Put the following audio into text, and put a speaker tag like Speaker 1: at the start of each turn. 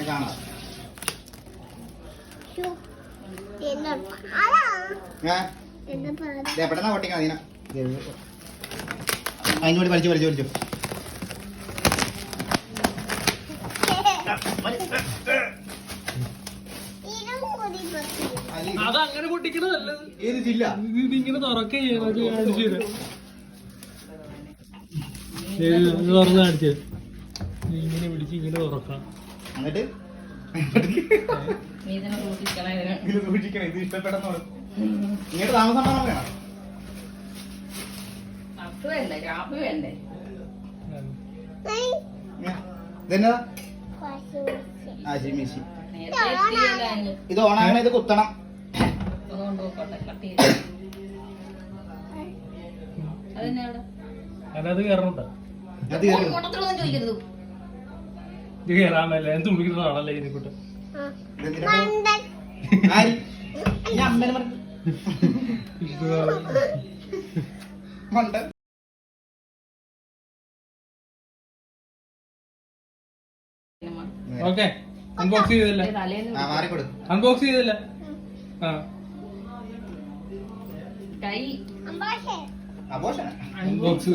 Speaker 1: കാണാം എവിടെന്നാ പൊട്ടിക്കണം അതിനാ അതിനോട് വലിച്ചു വലിച്ചു വലിച്ചു
Speaker 2: അതങ്ങനെ പൊട്ടിക്കണതല്ലത്.
Speaker 1: ഏത് ജില്ല
Speaker 2: ഇതിങ്ങനെ തുറക്കേ അടിച്ചത് തുറന്ന് അടിച്ചത് ഇങ്ങനെ പിടിച്ച് ഇങ്ങനെ തുറക്കാം.
Speaker 1: എന്നിട്ട് സൂക്ഷിക്കണം. ഇത് ഇഷ്ടപ്പെടുന്നോളൂ. ഇങ്ങോട്ട് താമസം വേണം. ഇതെന്നാ വാഷിംഗ് മെഷീൻ. ഇത് ഓണാകണ ഇത് കുത്തണം.
Speaker 2: അത് കയറണ്ട.
Speaker 1: അത് കയറി
Speaker 2: ഇത് കയറാൻ മേലെ എന്ത് വിളിക്കുന്നതാണല്ലേ ഇതിനെക്കൂട്ട്. ഓക്കെ അൺബോക്സ് ചെയ്തില്ല. അൺബോക്സ് ചെയ്തില്ല.
Speaker 1: അബോഷന
Speaker 2: അൺബോക്സ്